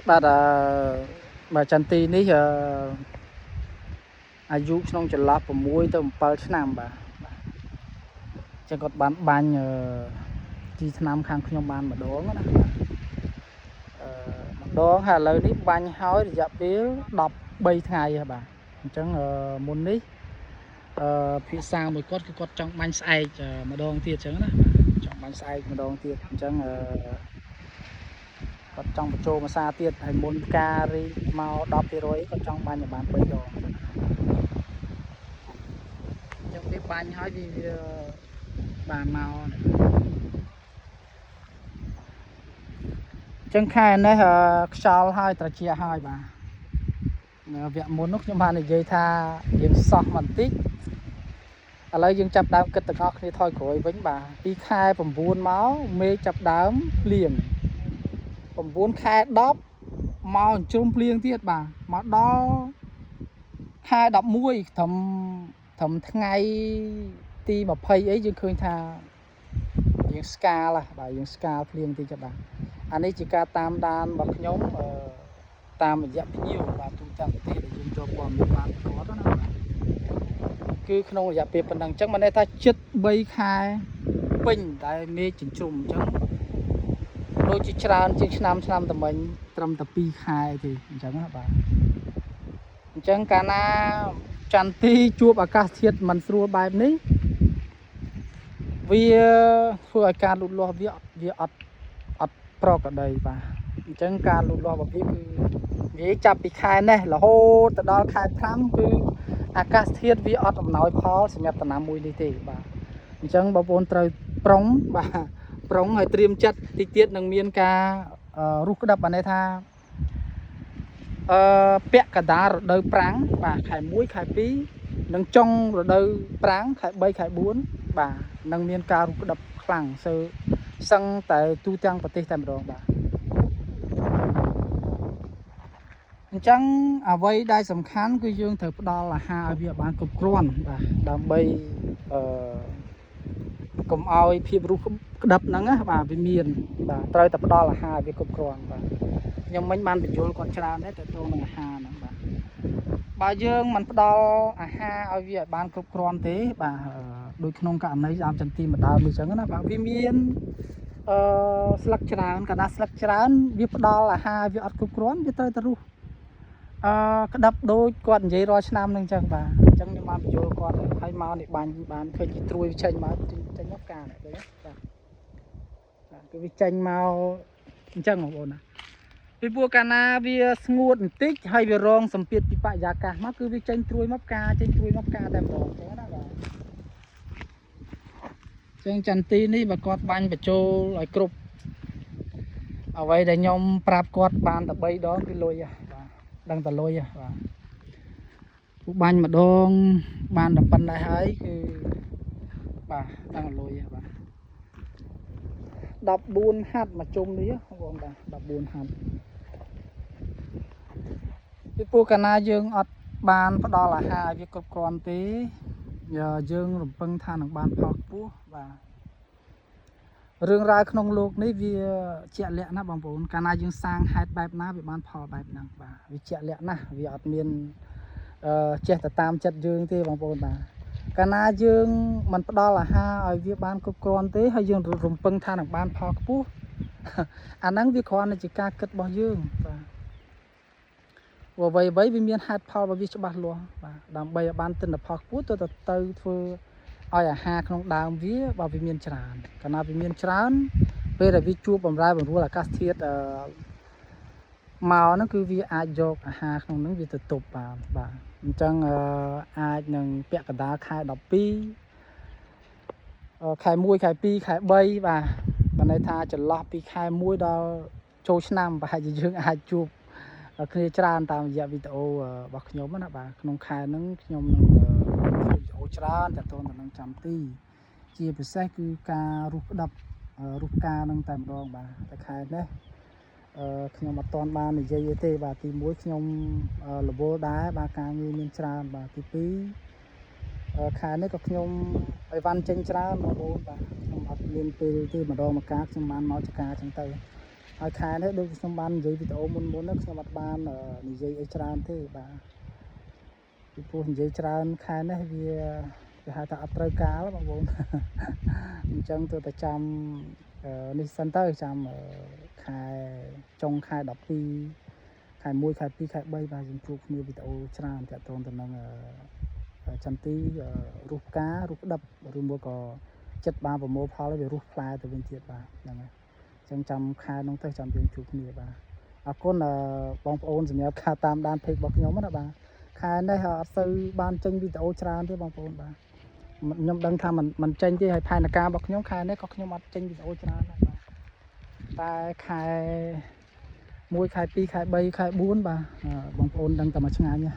បាទបើចន្ទីនេះអាយុក្នុងចន្លោះ6ទៅ7ឆ្នាំបាទចឹងគាត់បានបាញ់ជីថ្នាំខាងខ្ញុំបានម្ដងណាម្ដងហើយឥឡូវនេះបាញ់ហើយរយៈពេល13ថ្ងៃហើយបាទអញ្ចឹងមុននេះភាសាមួយគាត់គឺគាត់ចង់បាញ់ស្អែកម្ដងទៀតអញ្ចឹងណាចង់បាញ់ស្អែកម្ដងទៀតអញ្ចឹងគាត់ចង់បញ្ចូលភាសាទៀតហើយមុនផ្ការីមក10%គាត់ចង់បាញ់ឲ្យបាន3ដងអញ្ចឹងវាបាញ់ហើយវាបានមកអញ្ចឹងខែនេះខ្យល់ហើយត្រជាក់ហើយបាទវគ្គមុននោះខ្ញុំបាននិយាយថាយើងសោះបន្តិចឥឡូវយើងចាប់ដើមគិតទាំងអស់គ្នាថយក្រោយវិញបាទពីខែ9មកមេឃចាប់ដើមភ្លៀង9ខែ10មកជុំភ្លៀងទៀតបាទមកដល់ខែ11ត្រឹមថ្ងៃទី20អីយើងឃើញថាយើងស្កាលបាទយើងស្កាលភ្លៀងតិចបាទអានេះជាការតាមដានរបស់ខ្ញុំតាមរយៈភ្ញៀវបាទទូទាំងប្រទេសដែលយើងចូលព័ត៌មានបានគាត់ណាគឺក្នុងរយៈពេលប៉ុណ្ណឹងអញ្ចឹងមិនន័យថាជិត3ខែពេញដែលមេឃចិញ្ជ្រុំអញ្ចឹងដូចជាច្រើនជាងឆ្នាំតែមិញត្រឹមតែ2ខែទេអញ្ចឹងណាបាទអញ្ចឹងកាលណាចន្ទទីជួបអាកាសធាតុមិនស្រួលបែបនេះវាធ្វើឲ្យការលូតលាស់វាអត់ប្រក្រតីបាទអញ្ចឹងការលូតលាស់របស់វាគឺនិយាយចាប់ពីខែនេះរហូតទៅដល់ខែ5គឺអាកាសធាតុវាអត់អំណោយផលសម្រាប់ដំណាំមួយនេះទេបាទអញ្ចឹងបងប្អូនត្រូវប្រុងបាទប្រុងឲ្យត្រៀមចិត្តតិចទៀតនឹងមានការរុះក្តាប់បានន័យថាពាក់កណ្ដាលរដូវប្រាំងបាទខែ1ខែ2និងចុងរដូវប្រាំងខែ3ខែ4បាទនឹងមានការរុះក្តាប់ខ្លាំងសឹងតែទូទាំងប្រទេសតែម្ដងបាទអញ្ចឹងអ្វីដែលសំខាន់គឺយើងត្រូវផ្ដល់អាហារឲ្យវាបានគ្រប់គ្រាន់បាទដើម្បីកុំឲ្យភាពរុះក្តាប់ហ្នឹងណាបាទវាមានបាទត្រូវតែផ្ដល់អាហារឲ្យវាគ្រប់គ្រាន់បាទខ្ញុំមិញបានបញ្យល់គាត់ច្រើនដែរទៅទៅនឹងអាហារហ្នឹងបាទបើយើងមិនផ្ដល់អាហារឲ្យវាឲ្យបានគ្រប់គ្រាន់ទេបាទដូចក្នុងករណីដើមចន្ទីម្ដងដូចចឹងណាបាទវាមានស្លឹកច្រើនកាលណាស្លឹកច្រើនវាផ្ដល់អាហារវាអត់គ្រប់គ្រាន់វាត្រូវតែរុះក្តាប់ដូចគាត់និយាយរាល់ឆ្នាំហ្នឹងចឹងបាទអញ្ចឹងខ្ញុំបានបញ្យល់គាត់ឲ្យមកនេះបាញ់បានឃើញជាត្រួយចេញមកចេញមកផ្កានេះឃើញបាទគឺវាចេញមកអញ្ចឹងបងប្អូនណាពីព្រោះកាលណាវាស្ងួតបន្តិចហើយវារងសម្ពាធពីបរិយាកាសមកគឺវាចេញត្រួយមកផ្កាចេញត្រួយមកផ្កាតែម្ដងអញ្ចឹងណាបាទអញ្ចឹងចន្ទីនេះបើគាត់បាញ់បញ្ចូលឲ្យគ្រប់អ្វីដែលខ្ញុំប្រាប់គាត់បានតែ3ដងគឺលុយបាទដឹងតែលុយបាទពូបាញ់ម្ដងបានតែប៉ុណ្ណេះហើយគឺបាទដឹងលុយបាទ14ហាត់មកជុំនេះបងបាទ14ហាត់ពីព្រោះកាលណាយើងអត់បានផ្ដល់អាហារឲ្យវាគ្រប់គ្រាន់ទេយើងរំពឹងថានឹងបានផលខ្ពស់បាទរឿងរ៉ាវក្នុងโลกនេះវាជាក់លាក់ណាស់បងប្អូនកាលណាយើងសាងហេតុបែបណាវាបានផលបែបហ្នឹងបាទវាជាក់លាក់ណាស់វាអត់មានចេះតែតាមចិត្តយើងទេបងប្អូនបាទកាលណាយើងមិនផ្ដល់អាហារឲ្យវាបានគ្រប់គ្រាន់ទេហើយយើងរំពឹងថានឹងបានផលខ្ពស់អាហ្នឹងវាគ្រាន់តែជាការគិតរបស់យើងបាទអ្វីវាមានហេតុផលរបស់វាច្បាស់លាស់បាទដើម្បីឲ្យបានទិន្នផលខ្ពស់ទៅធ្វើឲ្យអាហារក្នុងដើមវាបើវាមានច្រើនកាលណាវាមានច្រើនពេលដែលវាជួបបំរែបំរួលអាកាសធាតុមកហ្នឹងគឺវាអាចយកអាហារក្នុងហ្នឹងវាទៅទប់បាទអញ្ចឹងអាចនឹងពាក់កណ្ដាលខែ12ខែ1ខែ2ខែ3បាទបានន័យថាចន្លោះពីខែ1ដល់ចូលឆ្នាំប្រហែលជាយើងអាចជួបគ្នាច្រើនតាមរយៈវីដេអូរបស់ខ្ញុំណាបាទក្នុងខែហ្នឹងខ្ញុំនឹងធ្វើវីដេអូច្រើនទាក់ទងទៅនឹងចាំទីជាពិសេសគឺការរុះក្តាប់រុះផ្កាហ្នឹងតែម្ដងបាទតែខែនេះខ្ញុំអត់ទាន់បាននិយាយទេបាទទី1ខ្ញុំរវល់ដែរបាទការងារមានច្រើនបាទទី2ខែនេះក៏ខ្ញុំអីវ៉ាន់ចេញច្រើនបងប្អូនបាទខ្ញុំអត់មានពេលទេម្ដងមកការខ្ញុំបានមកចការចឹងទៅ ហើយខែនេះដូចខ្ញុំបាននិយាយវីដេអូមុនហ្នឹងខ្ញុំអត់បាននិយាយអីច្រើនទេបាទពីព្រោះនិយាយច្រើនខែនេះវាហៅថាអត់ត្រូវការបងប្អូនអញ្ចឹងទៅតែចាំនេះសិនទៅចាំខែចុងខែ12ខែ1ខែ2ខែ3បាទយើងជួបគ្នាវីដេអូច្រើនតាក់ទងទៅនឹងចន្ទីរុះផ្ការុះផ្ដិបឬមួយក៏ចិត្តបានប្រមូលផលវារុះផ្លែទៅវិញទៀតបាទហ្នឹងហើយអញ្ចឹងចាំខែនោះទៅចាំយើងជួបគ្នាបាទអរគុណបងប្អូនសម្រាប់ការតាមដានเพจរបស់ខ្ញុំណាបាទខែនេះអត់សូវបានចេញវីដេអូច្រើនទេបងប្អូនបាទខ្ញុំដឹងថាมันចេញទេហើយផែនការរបស់ខ្ញុំខែនេះក៏ខ្ញុំអត់ចេញវីដេអូច្រើនដែរបាទតែខែ1ខែ2ខែ3ខែ4បាទបងប្អូនដឹងតែមួយថ្ងៃណា